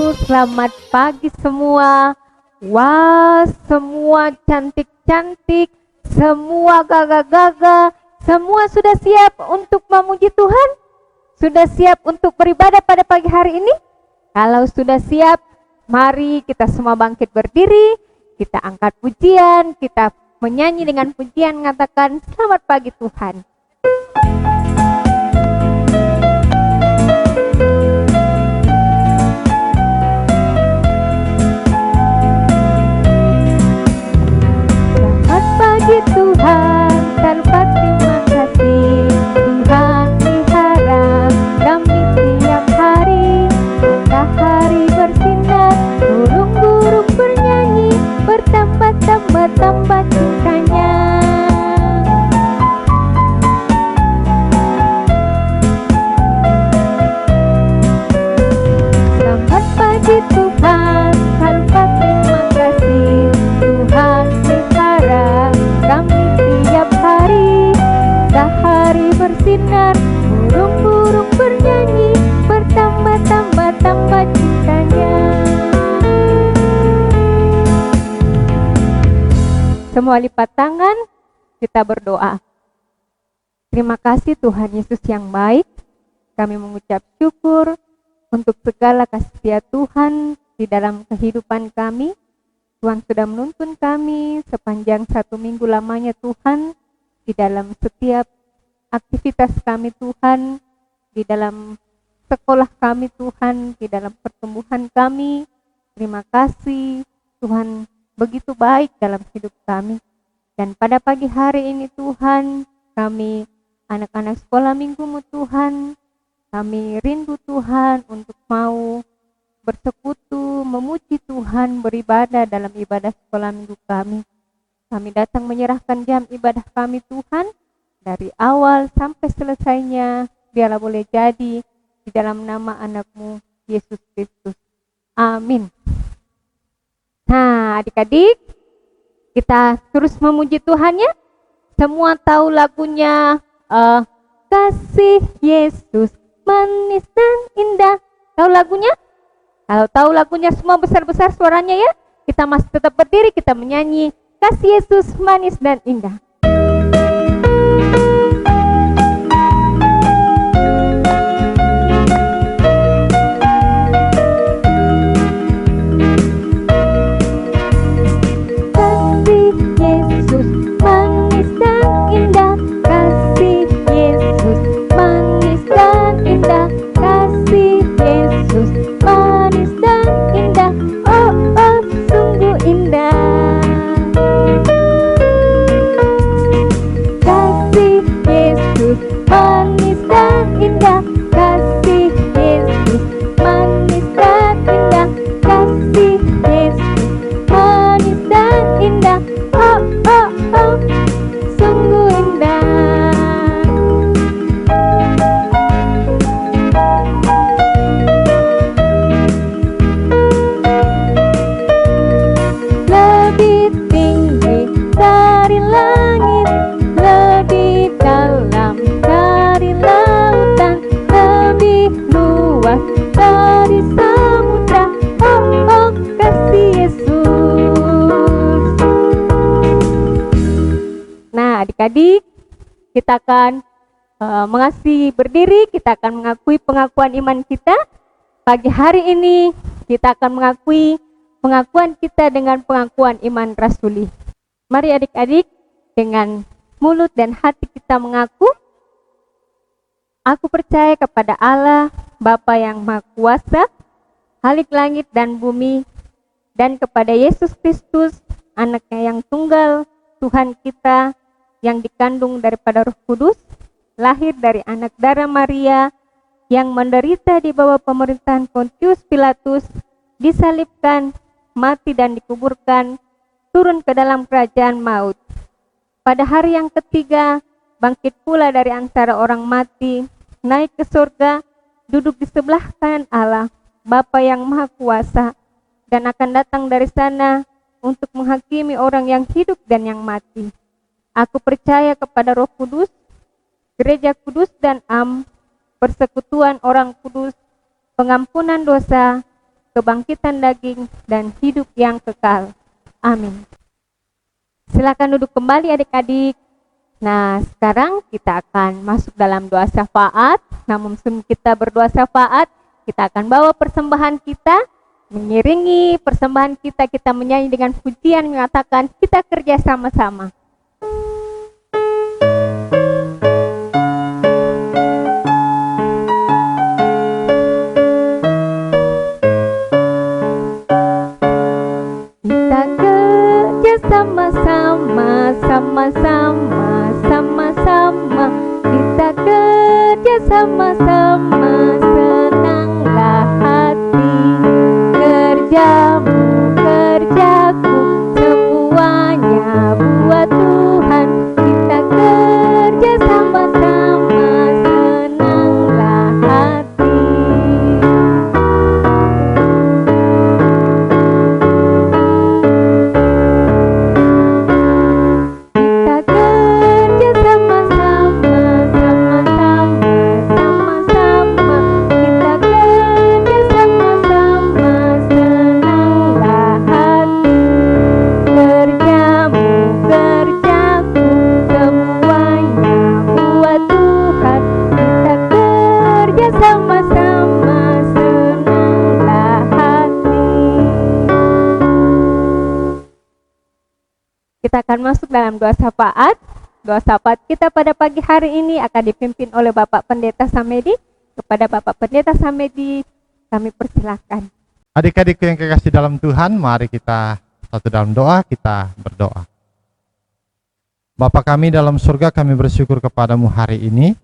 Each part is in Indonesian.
Selamat pagi semua. Wah, semua cantik-cantik, semua gagah-gagah, semua sudah siap untuk memuji Tuhan? Sudah siap untuk beribadah pada pagi hari ini? Kalau sudah siap, mari kita semua bangkit berdiri, kita angkat pujian, kita menyanyi dengan pujian mengatakan selamat pagi Tuhan. Selamat pagi Tuhan, tanpa terima kasih Tuhan pelihara kami tiap hari. Matahari bersinar, burung-burung bernyanyi, bertambah-tambah cintanya. Selamat pagi Tuhan, tanpa terima kasih Tuhan pelihara kami tiap hari. Matahari bersinar, burung-burung bernyanyi, bertambah-tambah cintanya. Semua lipat tangan, kita berdoa. Terima kasih Tuhan Yesus yang baik. Kami mengucap syukur untuk segala kasih setia Tuhan di dalam kehidupan kami. Tuhan sudah menuntun kami sepanjang 1 minggu lamanya Tuhan, di dalam setiap aktivitas kami Tuhan, di dalam sekolah kami Tuhan, di dalam pertumbuhan kami. Terima kasih Tuhan begitu baik dalam hidup kami. Dan pada pagi hari ini Tuhan, kami anak-anak sekolah minggumu Tuhan, kami rindu Tuhan untuk mau bersekutu, memuji Tuhan, beribadah dalam ibadah sekolah minggu kami. Kami datang menyerahkan jam ibadah kami Tuhan, dari awal sampai selesainya, biarlah boleh jadi di dalam nama anakmu Yesus Kristus. Amin. Nah, adik-adik, kita terus memuji Tuhan ya. Semua tahu lagunya Kasih Yesus manis dan indah. Tahu lagunya? Kalau tahu lagunya semua besar-besar suaranya ya. Kita masih tetap berdiri, kita menyanyi Kasih Yesus manis dan indah. Adik-adik, kita akan mengasihi berdiri, kita akan mengakui pengakuan iman kita. Pagi hari ini kita akan mengakui pengakuan kita dengan pengakuan iman rasuli. Mari adik-adik, dengan mulut dan hati kita mengaku, aku percaya kepada Allah, Bapa yang Maha Kuasa, Khalik langit dan bumi, dan kepada Yesus Kristus, anaknya yang tunggal, Tuhan kita, yang dikandung daripada Roh Kudus, lahir dari anak darah Maria, yang menderita di bawah pemerintahan Pontius Pilatus, disalibkan, mati dan dikuburkan, turun ke dalam kerajaan maut. Pada hari yang ketiga, bangkit pula dari antara orang mati, naik ke surga, duduk di sebelah kanan Allah, Bapa yang Maha Kuasa, dan akan datang dari sana untuk menghakimi orang yang hidup dan yang mati. Aku percaya kepada Roh Kudus, Gereja Kudus dan persekutuan orang kudus, pengampunan dosa, kebangkitan daging, dan hidup yang kekal. Amin. Silakan duduk kembali adik-adik. Nah, sekarang kita akan masuk dalam doa syafaat. Namun sebelum kita berdoa syafaat, kita akan bawa persembahan kita. Mengiringi persembahan kita, kita menyanyi dengan pujian mengatakan kita kerja sama-sama. Kita kerja sama-sama, sama-sama, sama-sama. Kita kerja sama-sama, senanglah hati. Kerjamu, kerjaku, semuanya buat Tuhan. Kita kerja sama-sama, senanglah hati. Kita kerja sama-sama, sama-sama, sama-sama. Kita kerja sama-sama, senanglah hati. Kerjamu, kerjaku, semuanya buat Tuhan. Kita kerja sama-sama, senanglah hati. Kita akan masuk dalam doa syafaat. Doa syafaat kita pada pagi hari ini akan dipimpin oleh Bapak Pendeta Samedi. Kepada Bapak Pendeta Samedi, kami persilahkan. Adik-adikku yang kekasih dalam Tuhan, mari kita satu dalam doa, kita berdoa. Bapa kami dalam surga, kami bersyukur kepadamu hari ini,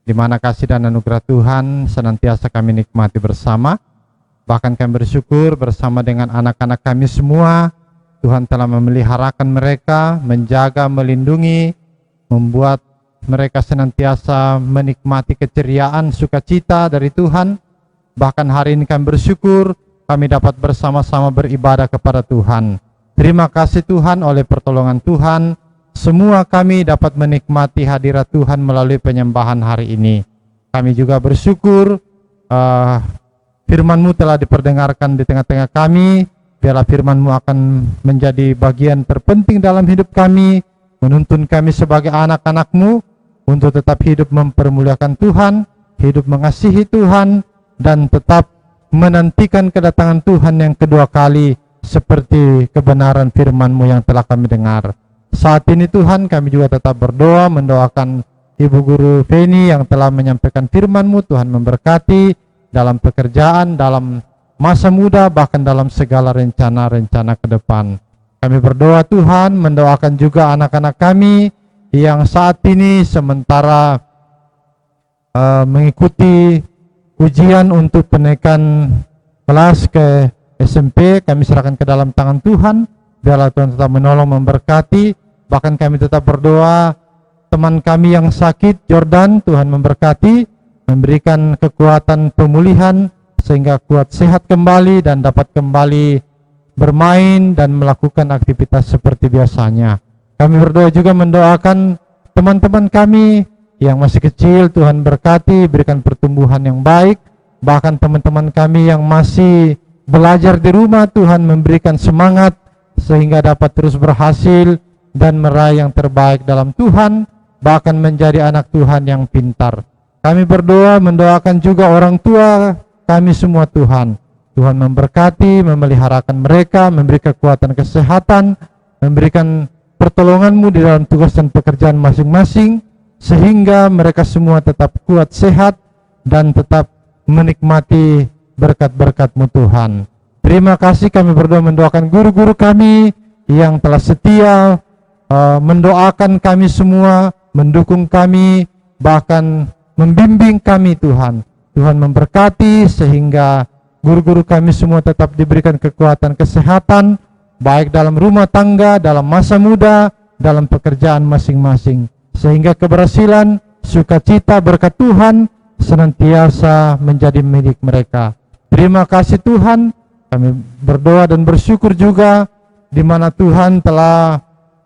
di mana kasih dan anugerah Tuhan senantiasa kami nikmati bersama. Bahkan kami bersyukur bersama dengan anak-anak kami semua, Tuhan telah memeliharakan mereka, menjaga, melindungi, membuat mereka senantiasa menikmati keceriaan, sukacita dari Tuhan. Bahkan hari ini kami bersyukur, kami dapat bersama-sama beribadah kepada Tuhan. Terima kasih Tuhan, oleh pertolongan Tuhan, semua kami dapat menikmati hadirat Tuhan melalui penyembahan hari ini. Kami juga bersyukur firman-Mu telah diperdengarkan di tengah-tengah kami. Biarlah firman-Mu akan menjadi bagian terpenting dalam hidup kami, menuntun kami sebagai anak-anak-Mu untuk tetap hidup mempermuliakan Tuhan, hidup mengasihi Tuhan, dan tetap menantikan kedatangan Tuhan yang kedua kali seperti kebenaran firman-Mu yang telah kami dengar. Saat ini Tuhan, kami juga tetap berdoa, mendoakan Ibu Guru Feni yang telah menyampaikan firman-Mu. Tuhan memberkati dalam pekerjaan, dalam masa muda, bahkan dalam segala rencana-rencana ke depan. Kami berdoa Tuhan, mendoakan juga anak-anak kami yang saat ini sementara mengikuti ujian untuk penaikan kelas ke SMP. Kami serahkan ke dalam tangan Tuhan. Biarlah Tuhan tetap menolong, memberkati. Bahkan kami tetap berdoa teman kami yang sakit, Jordan, Tuhan memberkati, memberikan kekuatan pemulihan sehingga kuat sehat kembali dan dapat kembali bermain dan melakukan aktivitas seperti biasanya. Kami berdoa juga mendoakan teman-teman kami yang masih kecil, Tuhan berkati, berikan pertumbuhan yang baik. Bahkan teman-teman kami yang masih belajar di rumah, Tuhan memberikan semangat sehingga dapat terus berhasil dan meraih yang terbaik dalam Tuhan, bahkan menjadi anak Tuhan yang pintar. Kami berdoa mendoakan juga orang tua kami semua Tuhan. Tuhan memberkati, memeliharakan mereka, memberi kekuatan kesehatan, memberikan pertolongan-Mu di dalam tugas dan pekerjaan masing-masing, sehingga mereka semua tetap kuat, sehat, dan tetap menikmati berkat-berkat-Mu Tuhan. Terima kasih, kami berdoa mendoakan guru-guru kami yang telah setia mendoakan kami semua, mendukung kami, bahkan membimbing kami Tuhan. Tuhan memberkati sehingga guru-guru kami semua tetap diberikan kekuatan kesehatan, baik dalam rumah tangga, dalam masa muda, dalam pekerjaan masing-masing. Sehingga keberhasilan, sukacita, berkat Tuhan senantiasa menjadi milik mereka. Terima kasih Tuhan, kami berdoa dan bersyukur juga di mana Tuhan telah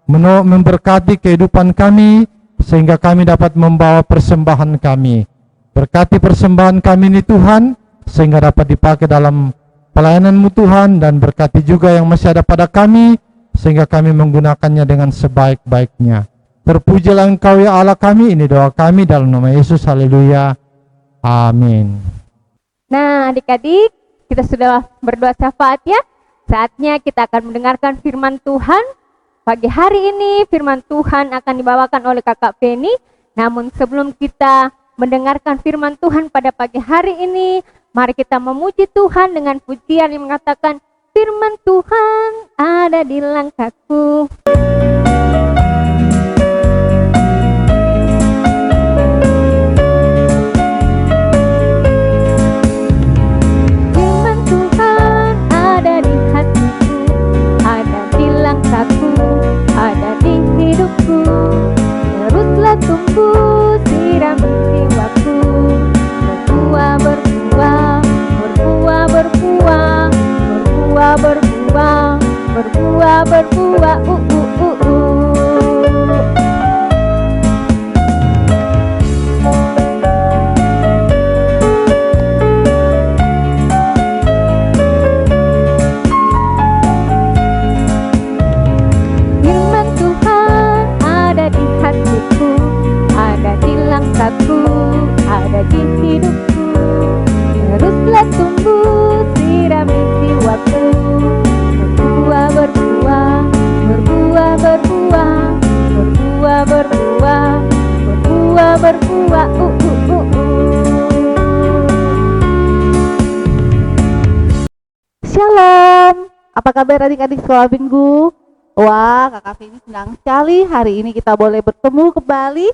memberkati kehidupan kami sehingga kami dapat membawa persembahan kami. Berkati persembahan kami ini Tuhan, sehingga dapat dipakai dalam pelayanan-Mu Tuhan, dan berkati juga yang masih ada pada kami, sehingga kami menggunakannya dengan sebaik-baiknya. Terpujilah Engkau ya Allah kami, ini doa kami dalam nama Yesus, haleluya, amin. Nah, adik-adik, kita sudah berdoa syafaat ya. Saatnya kita akan mendengarkan firman Tuhan. Pagi hari ini firman Tuhan akan dibawakan oleh Kakak Feni. Namun sebelum kita mendengarkan firman Tuhan pada pagi hari ini, mari kita memuji Tuhan dengan pujian yang mengatakan, firman Tuhan ada di langkahku. Firman Tuhan ada di hatiku, ada di langkahku, ada di hidupku. Teruslah tumbuh, sirami jiwaku, berbuah, berbuah, berbuah, berbuah, berbuah, berbuah, berbuah, berbuah, Firman Tuhan ada di hatiku, ada di langkahku, ada di hidupku. Teruslah tumbuh, sirami jiwaku, berbuah, berbuah, berbuah, berbuah, berbuah, berbuah, berbuah, berbuah, Shalom, apa kabar adik-adik sekolah minggu? Wah, Kakak Feni senang sekali hari ini kita boleh bertemu kembali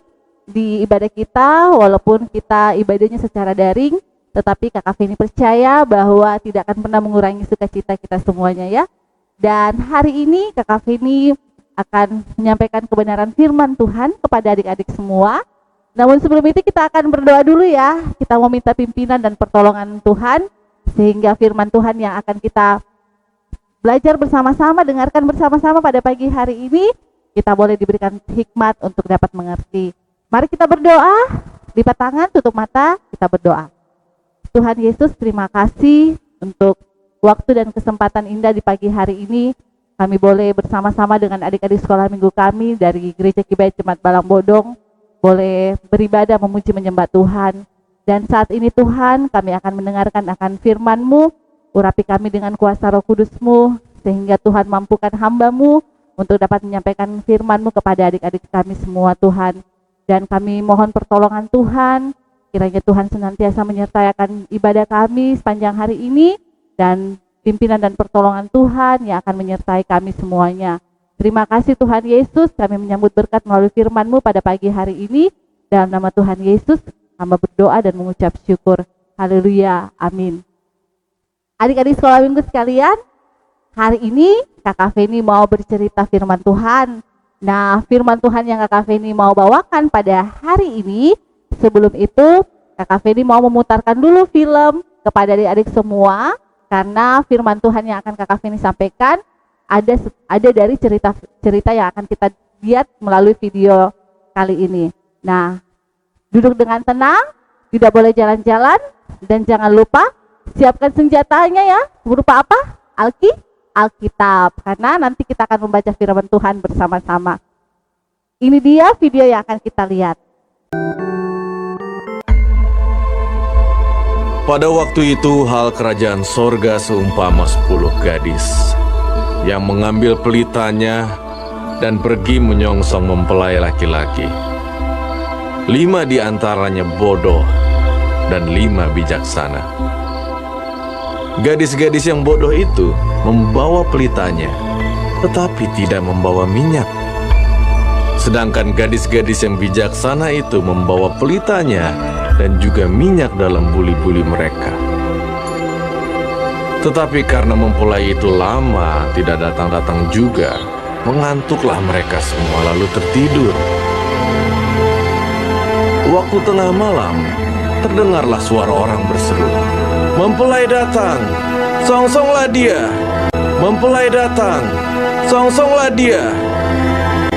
di ibadah kita, walaupun kita ibadahnya secara daring, tetapi Kakak Feni percaya bahwa tidak akan pernah mengurangi sukacita kita semuanya ya. Dan hari ini Kakak Feni akan menyampaikan kebenaran firman Tuhan kepada adik-adik semua. Namun sebelum itu kita akan berdoa dulu ya, kita mau minta pimpinan dan pertolongan Tuhan, sehingga firman Tuhan yang akan kita belajar bersama-sama, dengarkan bersama-sama pada pagi hari ini, kita boleh diberikan hikmat untuk dapat mengerti. Mari kita berdoa, lipat tangan, tutup mata, kita berdoa. Tuhan Yesus, terima kasih untuk waktu dan kesempatan indah di pagi hari ini. Kami boleh bersama-sama dengan adik-adik sekolah minggu kami dari Gereja Kibait Jemaat Balang Bodong, boleh beribadah, memuji, menyembah Tuhan. Dan saat ini Tuhan, kami akan mendengarkan akan firman-Mu, urapi kami dengan kuasa Roh Kudus-Mu, sehingga Tuhan mampukan hamba-Mu untuk dapat menyampaikan firman-Mu kepada adik-adik kami semua Tuhan. Dan kami mohon pertolongan Tuhan, kiranya Tuhan senantiasa menyertai akan ibadah kami sepanjang hari ini, dan pimpinan dan pertolongan Tuhan yang akan menyertai kami semuanya. Terima kasih Tuhan Yesus, kami menyambut berkat melalui firman-Mu pada pagi hari ini. Dalam nama Tuhan Yesus, hamba berdoa dan mengucap syukur. Haleluya, amin. Adik-adik sekolah minggu sekalian, hari ini Kakak Feni mau bercerita firman Tuhan. Nah, firman Tuhan yang Kakak Feni mau bawakan pada hari ini, sebelum itu Kakak Feni mau memutarkan dulu film kepada adik-adik semua, karena firman Tuhan yang akan Kakak Feni sampaikan ada dari cerita yang akan kita lihat melalui video kali ini. Nah, duduk dengan tenang, tidak boleh jalan-jalan, dan jangan lupa siapkan senjatanya ya. Berupa apa? Alkitab. Karena nanti kita akan membaca firman Tuhan bersama-sama. Ini dia video yang akan kita lihat. Pada waktu itu hal kerajaan sorga seumpama 10 gadis yang mengambil pelitanya dan pergi menyongsong mempelai laki-laki. 5 di antaranya bodoh dan 5 bijaksana. Gadis-gadis yang bodoh itu membawa pelitanya, tetapi tidak membawa minyak. Sedangkan gadis-gadis yang bijaksana itu membawa pelitanya dan juga minyak dalam buli-buli mereka. Tetapi karena mempelai itu lama tidak datang-datang juga, mengantuklah mereka semua lalu tertidur. Waktu tengah malam, terdengarlah suara orang berseru, "Mempelai datang, songsonglah dia! Mempelai datang, songsonglah dia!"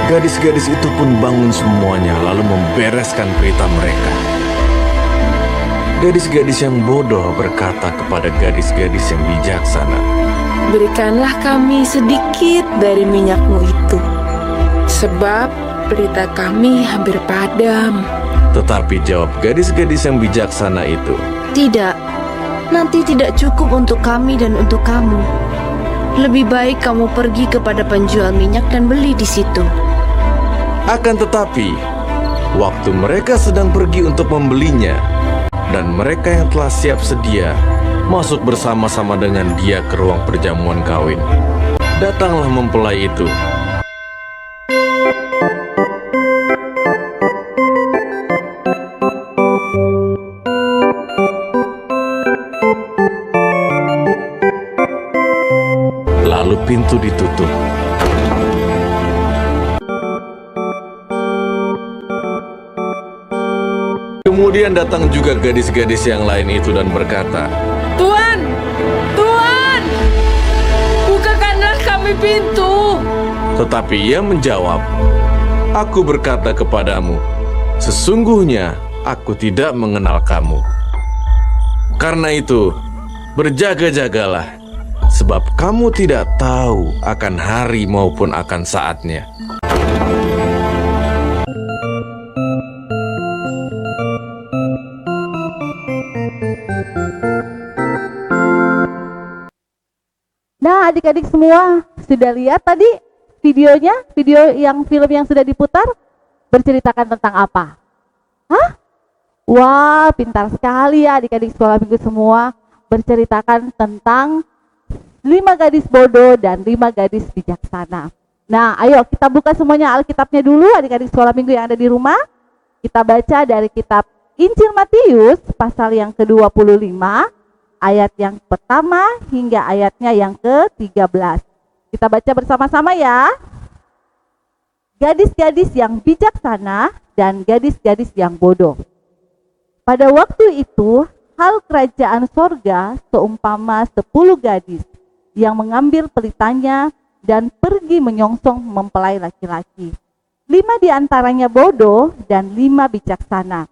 Gadis-gadis itu pun bangun semuanya lalu membereskan pelita mereka. Gadis-gadis yang bodoh berkata kepada gadis-gadis yang bijaksana, Berikanlah kami sedikit dari minyakmu itu, sebab pelita kami hampir padam. Tetapi jawab gadis-gadis yang bijaksana itu, Tidak, nanti tidak cukup untuk kami dan untuk kamu. Lebih baik kamu pergi kepada penjual minyak dan beli di situ. akan tetapi waktu mereka sedang pergi untuk membelinya, dan mereka yang telah siap sedia masuk bersama-sama dengan dia ke ruang perjamuan kawin. Datanglah mempelai itu. Lalu pintu ditutup. Kemudian datang juga gadis-gadis yang lain itu dan berkata, Tuan, Tuan, bukakanlah kami pintu. tetapi ia menjawab, Aku berkata kepadamu, sesungguhnya aku tidak mengenal kamu. Karena itu, berjaga-jagalah, sebab kamu tidak tahu akan hari maupun akan saatnya. Nah, adik-adik semua sudah lihat tadi videonya, film yang sudah diputar berceritakan tentang apa? Hah? Wah, pintar sekali ya adik-adik sekolah minggu semua, berceritakan tentang 5 gadis bodoh dan 5 gadis bijaksana. Nah, ayo kita buka semuanya Alkitabnya dulu adik-adik sekolah minggu yang ada di rumah. Kita baca dari kitab Injil Matius pasal yang ke-25 ayat yang pertama hingga ayatnya yang ke-13. Kita baca bersama-sama ya. Gadis-gadis yang bijaksana dan gadis-gadis yang bodoh. Pada waktu itu, hal kerajaan sorga seumpama 10 gadis yang mengambil pelitanya dan pergi menyongsong mempelai laki-laki. 5 di antaranya bodoh dan 5 bijaksana.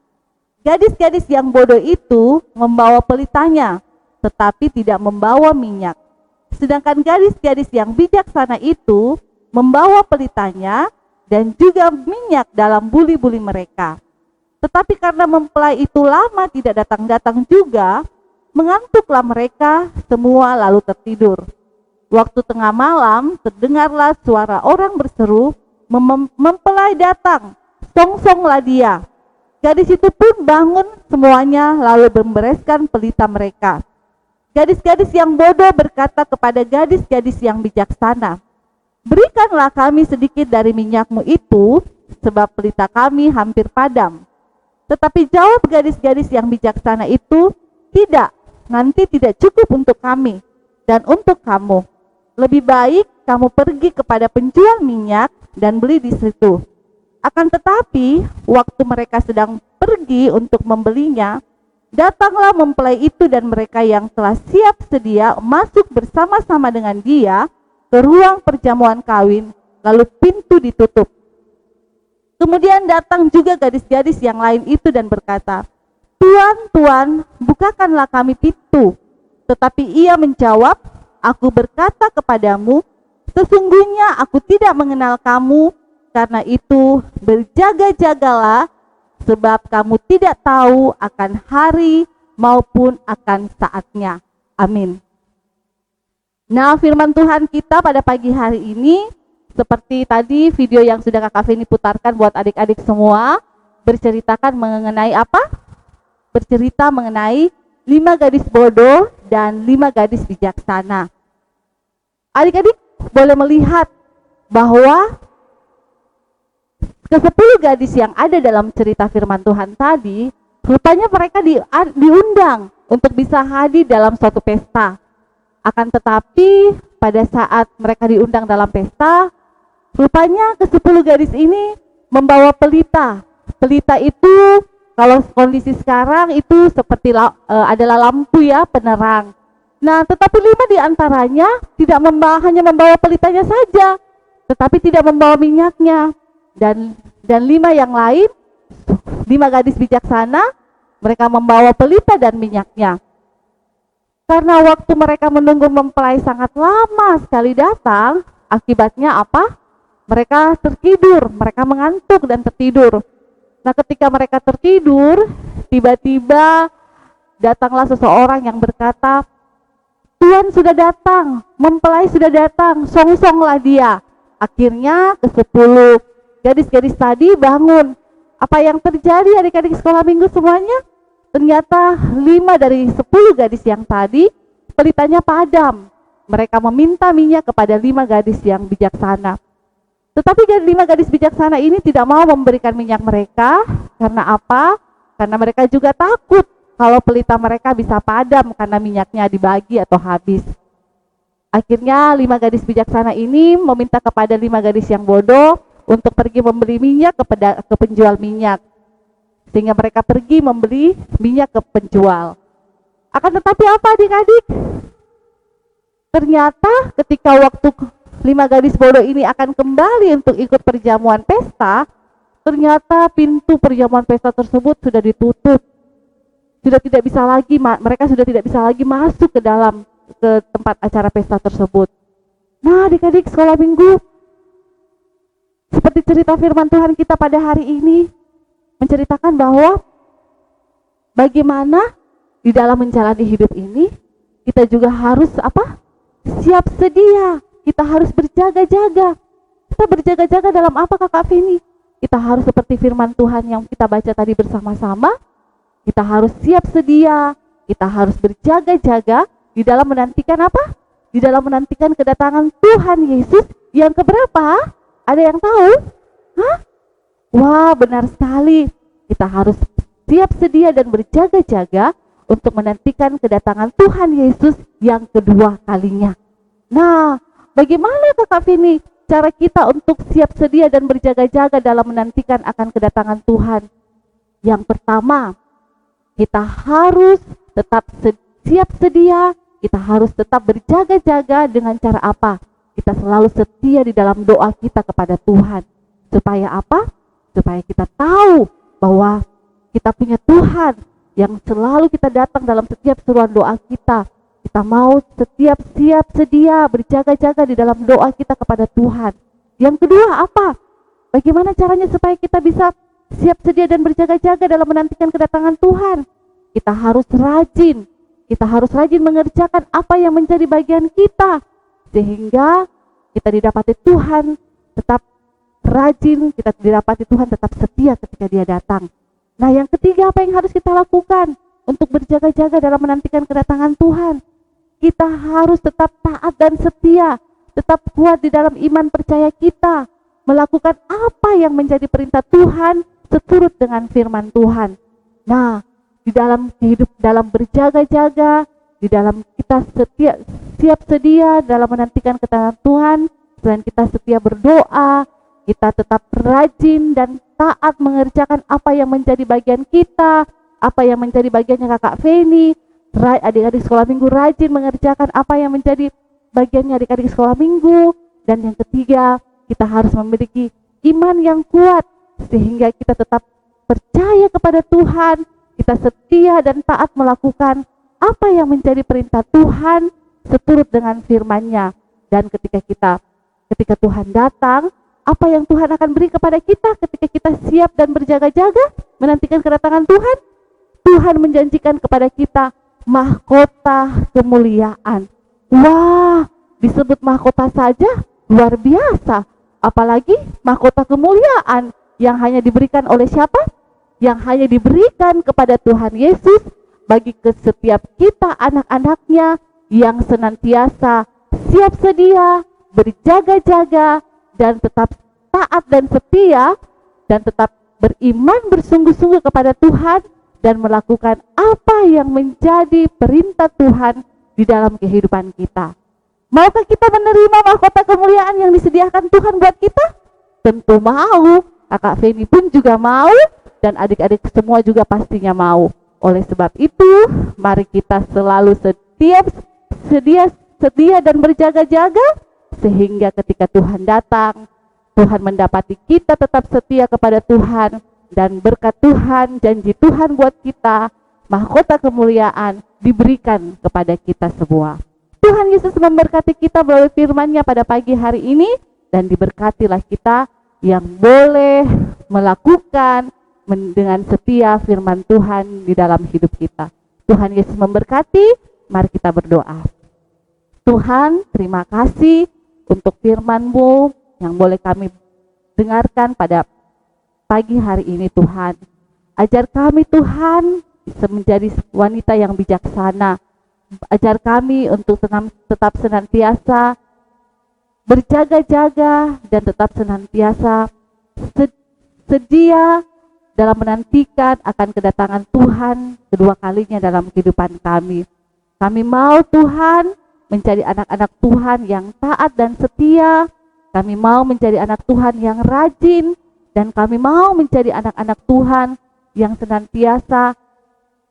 Gadis-gadis yang bodoh itu membawa pelitanya, tetapi tidak membawa minyak. Sedangkan gadis-gadis yang bijaksana itu membawa pelitanya dan juga minyak dalam buli-buli mereka. Tetapi karena mempelai itu lama tidak datang-datang juga, mengantuklah mereka semua lalu tertidur. Waktu tengah malam terdengarlah suara orang berseru, mempelai datang, songsonglah dia. Gadis itu pun bangun semuanya lalu membereskan pelita mereka. Gadis-gadis yang bodoh berkata kepada gadis-gadis yang bijaksana, Berikanlah kami sedikit dari minyakmu itu, sebab pelita kami hampir padam. Tetapi jawab gadis-gadis yang bijaksana itu, Tidak, nanti tidak cukup untuk kami dan untuk kamu. Lebih baik kamu pergi kepada penjual minyak dan beli di situ. Akan tetapi, waktu mereka sedang pergi untuk membelinya, datanglah mempelai itu dan mereka yang telah siap sedia masuk bersama-sama dengan dia ke ruang perjamuan kawin, lalu pintu ditutup. Kemudian datang juga gadis-gadis yang lain itu dan berkata, Tuan, Tuan, bukakanlah kami pintu. Tetapi ia menjawab, Aku berkata kepadamu, sesungguhnya aku tidak mengenal kamu, karena itu berjaga-jagalah, sebab kamu tidak tahu akan hari maupun akan saatnya. Amin. Nah, firman Tuhan kita pada pagi hari ini, seperti tadi video yang sudah Kak Feni putarkan buat adik-adik semua, berceritakan mengenai apa? Bercerita mengenai 5 gadis bodoh dan 5 gadis bijaksana. Adik-adik boleh melihat bahwa ke-10 gadis yang ada dalam cerita firman Tuhan tadi, rupanya mereka diundang untuk bisa hadir dalam suatu pesta. Akan tetapi pada saat mereka diundang dalam pesta, rupanya ke-10 gadis ini membawa pelita. Pelita itu kalau kondisi sekarang itu seperti adalah lampu ya, penerang. Nah, tetapi 5 di antaranya tidak hanya membawa pelitanya saja, tetapi tidak membawa minyaknya. Dan 5 yang lain, 5 gadis bijaksana Mereka membawa pelita dan minyaknya. Karena waktu mereka menunggu mempelai sangat lama sekali datang, akibatnya apa? Mereka tertidur, mereka mengantuk dan tertidur. Nah, ketika mereka tertidur, tiba-tiba datanglah seseorang yang berkata, Tuhan sudah datang, mempelai sudah datang, song-songlah dia. Akhirnya ke-10 gadis-gadis tadi bangun. Apa yang terjadi adik-adik sekolah minggu semuanya? Ternyata 5 dari 10 gadis yang tadi pelitanya padam. Mereka meminta minyak kepada 5 gadis yang bijaksana. Tetapi 5 gadis bijaksana ini tidak mau memberikan minyak mereka. Karena apa? Karena mereka juga takut kalau pelita mereka bisa padam karena minyaknya dibagi atau habis. Akhirnya 5 gadis bijaksana ini meminta kepada 5 gadis yang bodoh untuk pergi membeli minyak ke penjual minyak. Sehingga mereka pergi membeli minyak ke penjual. Akan tetapi apa adik-adik? Ternyata ketika waktu 5 gadis bodoh ini akan kembali untuk ikut perjamuan pesta, ternyata pintu perjamuan pesta tersebut sudah ditutup. Sudah tidak bisa lagi, mereka sudah tidak bisa lagi masuk ke tempat acara pesta tersebut. Nah, adik-adik sekolah minggu, seperti cerita firman Tuhan kita pada hari ini, menceritakan bahwa bagaimana di dalam menjalani hidup ini kita juga harus apa? Siap sedia. Kita harus berjaga-jaga. Kita berjaga-jaga dalam apa Kakak Feni? Kita harus seperti firman Tuhan yang kita baca tadi bersama-sama. Kita harus siap sedia. Kita harus berjaga-jaga di dalam menantikan apa? Di dalam menantikan kedatangan Tuhan Yesus yang keberapa? Ada yang tahu? Hah? Wah, benar sekali. Kita harus siap sedia dan berjaga-jaga untuk menantikan kedatangan Tuhan Yesus yang kedua kalinya. Nah, bagaimana Kakak Feni cara kita untuk siap sedia dan berjaga-jaga dalam menantikan akan kedatangan Tuhan? Yang pertama, kita harus tetap siap sedia, kita harus tetap berjaga-jaga dengan cara apa? Kita selalu setia di dalam doa kita kepada Tuhan. Supaya apa? Supaya kita tahu bahwa kita punya Tuhan yang selalu kita datang dalam setiap seruan doa kita. Kita mau setiap siap sedia berjaga-jaga di dalam doa kita kepada Tuhan. Yang kedua apa? Bagaimana caranya supaya kita bisa siap sedia dan berjaga-jaga dalam menantikan kedatangan Tuhan? Kita harus rajin. Kita harus rajin mengerjakan apa yang menjadi bagian kita. Sehingga kita didapati Tuhan tetap rajin, kita didapati Tuhan tetap setia ketika Dia datang. Nah, yang ketiga apa yang harus kita lakukan untuk berjaga-jaga dalam menantikan kedatangan Tuhan? Kita harus tetap taat dan setia, tetap kuat di dalam iman percaya kita, melakukan apa yang menjadi perintah Tuhan seturut dengan firman Tuhan. Nah, di dalam hidup, dalam berjaga-jaga, di dalam kita siap sedia dalam menantikan kedatangan Tuhan, selain kita setia berdoa, kita tetap rajin dan taat mengerjakan apa yang menjadi bagian kita, apa yang menjadi bagiannya Kakak Feni. Adik-adik sekolah minggu rajin mengerjakan apa yang menjadi bagiannya adik-adik sekolah minggu. Dan yang ketiga, kita harus memiliki iman yang kuat sehingga kita tetap percaya kepada Tuhan, kita setia dan taat melakukan apa yang menjadi perintah Tuhan seturut dengan firman-Nya. Dan ketika Tuhan datang, apa yang Tuhan akan beri kepada kita ketika kita siap dan berjaga-jaga menantikan kedatangan Tuhan? Tuhan menjanjikan kepada kita mahkota kemuliaan. Wah, disebut mahkota saja luar biasa. Apalagi mahkota kemuliaan yang hanya diberikan oleh siapa? Yang hanya diberikan kepada Tuhan Yesus bagi setiap kita anak-anaknya yang senantiasa siap sedia, berjaga-jaga, dan tetap taat dan setia, dan tetap beriman bersungguh-sungguh kepada Tuhan, dan melakukan apa yang menjadi perintah Tuhan di dalam kehidupan kita. Maukah kita menerima mahkota kemuliaan yang disediakan Tuhan buat kita? Tentu mau. Kakak Feni pun juga mau, dan adik-adik semua juga pastinya mau. Oleh sebab itu, mari kita selalu sedia dan berjaga-jaga, sehingga ketika Tuhan datang, Tuhan mendapati kita tetap setia kepada Tuhan, dan berkat Tuhan, janji Tuhan buat kita, mahkota kemuliaan diberikan kepada kita semua. Tuhan Yesus memberkati kita melalui firman-Nya pada pagi hari ini, dan diberkatilah kita yang boleh melakukan dengan setia firman Tuhan di dalam hidup kita. Tuhan Yesus memberkati, mari kita berdoa. Tuhan, terima kasih untuk firman-Mu yang boleh kami dengarkan pada pagi hari ini Tuhan. Ajar kami Tuhan bisa menjadi wanita yang bijaksana. Ajar kami untuk tetap senantiasa berjaga-jaga dan tetap senantiasa sedia dalam menantikan akan kedatangan Tuhan kedua kalinya dalam kehidupan kami. Kami mau Tuhan menjadi anak-anak Tuhan yang taat dan setia. Kami mau menjadi anak Tuhan yang rajin, dan kami mau menjadi anak-anak Tuhan yang senantiasa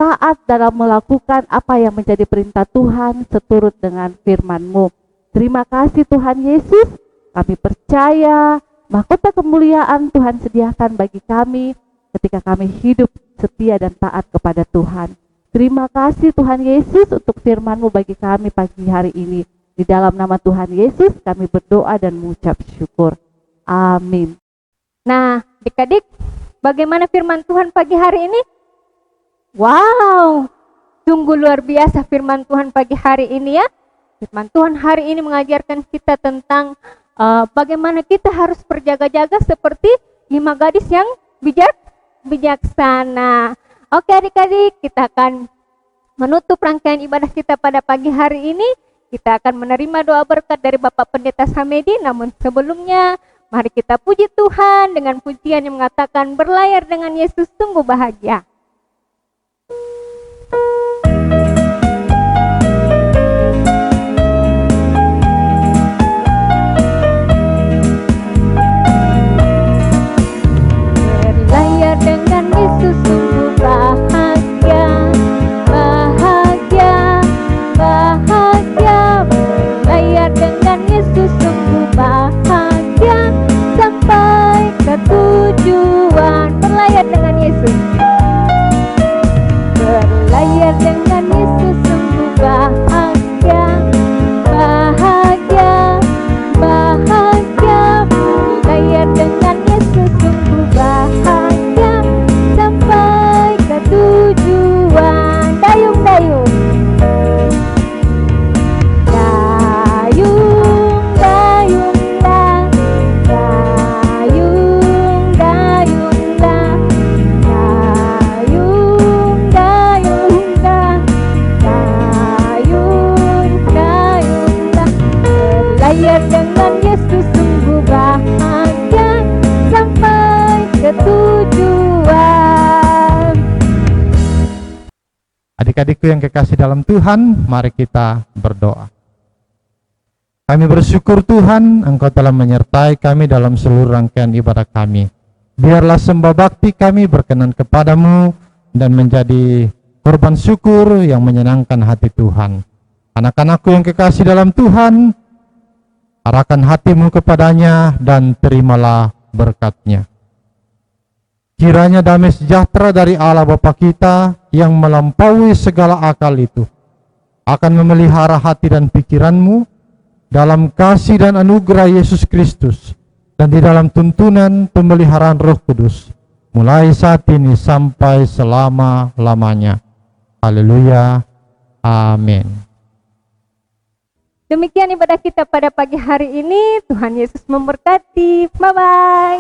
taat dalam melakukan apa yang menjadi perintah Tuhan seturut dengan firman-Mu. Terima kasih Tuhan Yesus, kami percaya mahkota kemuliaan Tuhan sediakan bagi kami ketika kami hidup setia dan taat kepada Tuhan. Terima kasih Tuhan Yesus untuk firman-Mu bagi kami pagi hari ini. Di dalam nama Tuhan Yesus kami berdoa dan mengucap syukur. Amin. Nah, adik-adik, bagaimana firman Tuhan pagi hari ini? Wow, sungguh luar biasa firman Tuhan pagi hari ini ya. Firman Tuhan hari ini mengajarkan kita tentang bagaimana kita harus berjaga-jaga seperti 5 gadis yang bijaksana. Oke adik-adik, kita akan menutup rangkaian ibadah kita pada pagi hari ini. Kita akan menerima doa berkat dari Bapak Pendeta Samedi. Namun sebelumnya, mari kita puji Tuhan dengan pujian yang mengatakan berlayar dengan Yesus sungguh bahagia. Berlayar dengan Yesus sungguh bahagia, bahagia, bahagia. Berlayar dengan Yesus sungguh bahagia, sampai ke tujuan. Berlayar dengan Yesus. Berlayar dengan Yesus sungguh bahagia, bahagia, bahagia. Berlayar dengan Yesus sungguh bahagia, sampai ke tujuan. Dayung-dayung, dayung-dayunglah, dayung-dayunglah, dayung-dayunglah, dayung-dayunglah. Berlayar dengan Yesus sungguh bahagia, sampai ke tujuan. Adik-adikku yang kekasih dalam Tuhan, mari kita berdoa. Kami bersyukur Tuhan, Engkau telah menyertai kami dalam seluruh rangkaian ibadah kami. Biarlah sembah bakti kami berkenan kepadamu dan menjadi korban syukur yang menyenangkan hati Tuhan. Anak-anakku yang kekasih dalam Tuhan, arahkan hatimu kepadanya dan terimalah berkat-Nya. Kiranya damai sejahtera dari Allah Bapa kita yang melampaui segala akal itu akan memelihara hati dan pikiranmu dalam kasih dan anugerah Yesus Kristus dan di dalam tuntunan pemeliharaan Roh Kudus mulai saat ini sampai selama-lamanya. Haleluya. Amin. Demikian ibadah kita pada pagi hari ini. Tuhan Yesus memberkati. Bye-bye.